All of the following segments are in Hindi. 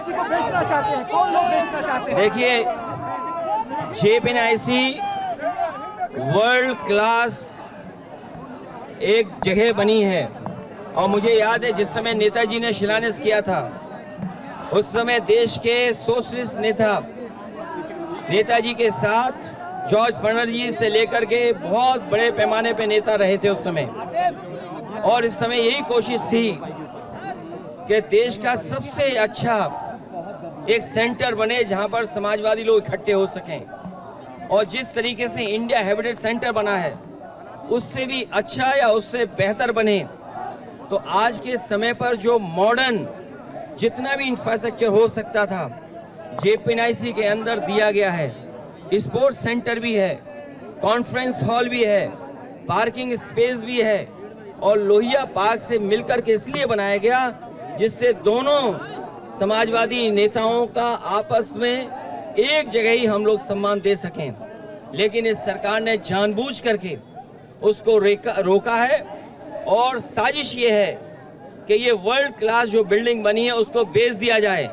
जेपीएनआईसी को बेचना चाहते हैं? कौन लोग बेचना चाहते हैं? देखिए, जेपीएनआईसी वर्ल्ड क्लास एक जगह बनी है और मुझे याद है जिस समय नेताजी ने शिलान्यास किया था उस समय देश के सोशलिस्ट नेता नेताजी के साथ जॉर्ज फर्नांडिस से लेकर के बहुत बड़े पैमाने पे नेता रहे थे उस समय, और इस समय यही कोशिश थी कि देश का सबसे अच्छा एक सेंटर बने जहां पर समाजवादी लोग इकट्ठे हो सकें, और जिस तरीके से इंडिया हैबिटेट सेंटर बना है उससे भी अच्छा या उससे बेहतर बने। तो आज के समय पर जो मॉडर्न जितना भी इंफ्रास्ट्रक्चर हो सकता था जेपीएनआईसी के अंदर दिया गया है। स्पोर्ट्स सेंटर भी है, कॉन्फ्रेंस हॉल भी है, पार्किंग स्पेस भी है, और लोहिया पार्क से मिलकर के इसलिए बनाया गया जिससे दोनों समाजवादी नेताओं का आपस में एक जगह ही हम लोग सम्मान दे सकें। लेकिन इस सरकार ने जानबूझ करके उसको रोका है, और साजिश ये है कि ये वर्ल्ड क्लास जो बिल्डिंग बनी है उसको बेच दिया जाए,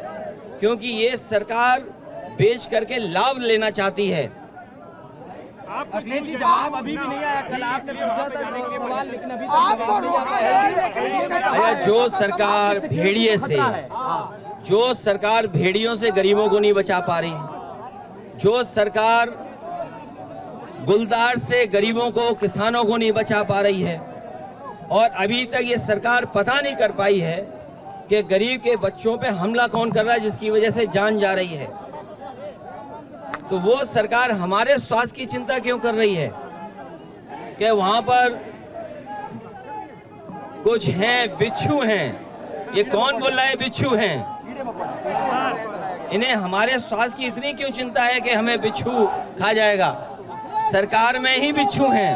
क्योंकि ये सरकार बेच करके लाभ लेना चाहती है। जवाब अभी भी नहीं आया। कल आपने पूछा था सवाल, लेकिन अभी तक जो सरकार भेड़िए से, जो सरकार भेड़ियों से गरीबों को नहीं बचा पा रही, जो सरकार गुलदार से गरीबों को, किसानों को नहीं बचा पा रही है, और अभी तक ये सरकार पता नहीं कर पाई है कि गरीब के बच्चों पे हमला कौन कर रहा है जिसकी वजह से जान जा रही है, तो वो सरकार हमारे स्वास्थ्य की चिंता क्यों कर रही है कि वहां पर कुछ हैं, बिच्छू हैं। ये कौन बोल रहा है बिच्छू हैं? इन्हें हमारे स्वास्थ्य की इतनी क्यों चिंता है कि हमें बिच्छू खा जाएगा? सरकार में ही बिच्छू हैं।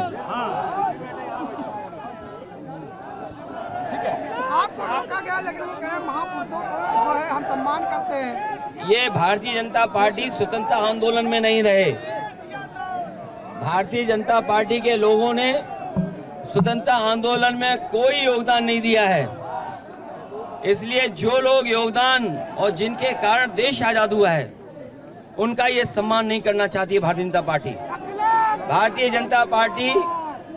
आपको रोका गया, लेकिन वो कह रहे हैं महापुरुषों को जो है हम सम्मान करते हैं। ये भारतीय जनता पार्टी स्वतंत्रता आंदोलन में नहीं रहे। भारतीय जनता पार्टी के लोगों ने स्वतंत्रता आंदोलन में कोई योगदान नहीं दिया है, इसलिए जो लोग योगदान और जिनके कारण देश आजाद हुआ है उनका ये सम्मान नहीं करना चाहती है भारतीय जनता पार्टी। भारतीय जनता पार्टी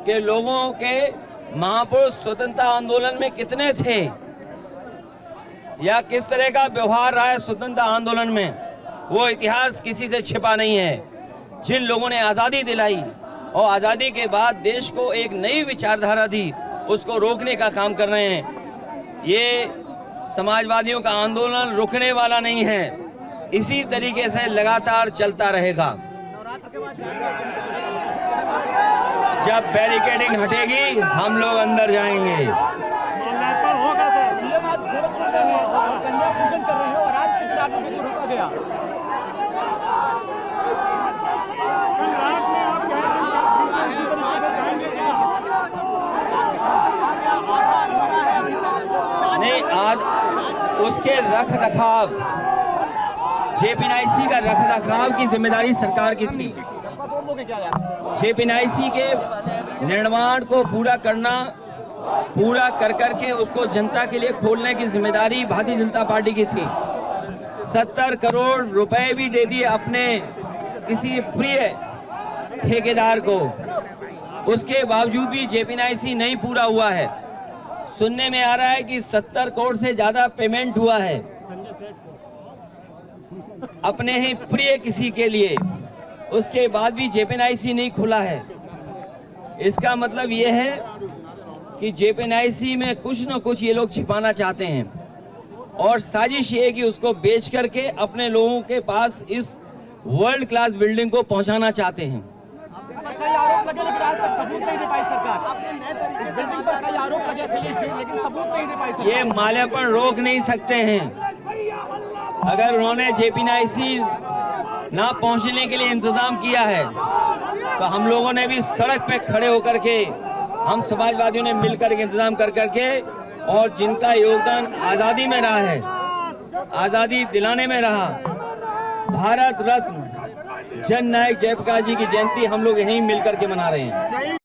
के लोगों के महापुरुष स्वतंत्रता आंदोलन में कितने थे या किस तरह का व्यवहार रहा है स्वतंत्रता आंदोलन में, वो इतिहास किसी से छिपा नहीं है। जिन लोगों ने आज़ादी दिलाई और आज़ादी के बाद देश को एक नई विचारधारा दी, उसको रोकने का काम कर रहे हैं। ये समाजवादियों का आंदोलन रुकने वाला नहीं है, इसी तरीके से लगातार चलता रहेगा। जब बैरिकेडिंग हटेगी हम लोग अंदर जाएंगे। नहीं, आज उसके रख रखाव, जेपीएनआईसी का रख रखाव की जिम्मेदारी सरकार की थी। जेपीएनआईसी के निर्माण को पूरा कर के उसको जनता के लिए खोलने की जिम्मेदारी भारतीय जनता पार्टी की थी। 70 करोड़ रुपए भी दे दिए अपने किसी प्रिय ठेकेदार को, उसके बावजूद भी जेपीएनआईसी नहीं पूरा हुआ है। सुनने में आ रहा है कि 70 करोड़ से ज्यादा पेमेंट हुआ है अपने ही प्रिय किसी के लिए, उसके बाद भी जेपीएनआईसी नहीं खुला है। इसका मतलब ये है कि जेपीएनआईसी में कुछ न कुछ ये लोग छिपाना चाहते हैं, और साजिश ये है कि उसको बेच करके अपने लोगों के पास इस वर्ल्ड क्लास बिल्डिंग को पहुंचाना चाहते हैं। ये माल्यार्पण रोक नहीं सकते हैं। अगर उन्होंने जेपीएनआईसी ना पहुंचने के लिए इंतजाम किया है तो हम लोगों ने भी सड़क पे खड़े होकर के, हम समाजवादियों ने मिलकर के इंतजाम कर करके, और जिनका योगदान आज़ादी में रहा है, आज़ादी दिलाने में रहा, भारत रत्न जन नायक जयप्रकाश जी की जयंती हम लोग यहीं मिलकर के मना रहे हैं।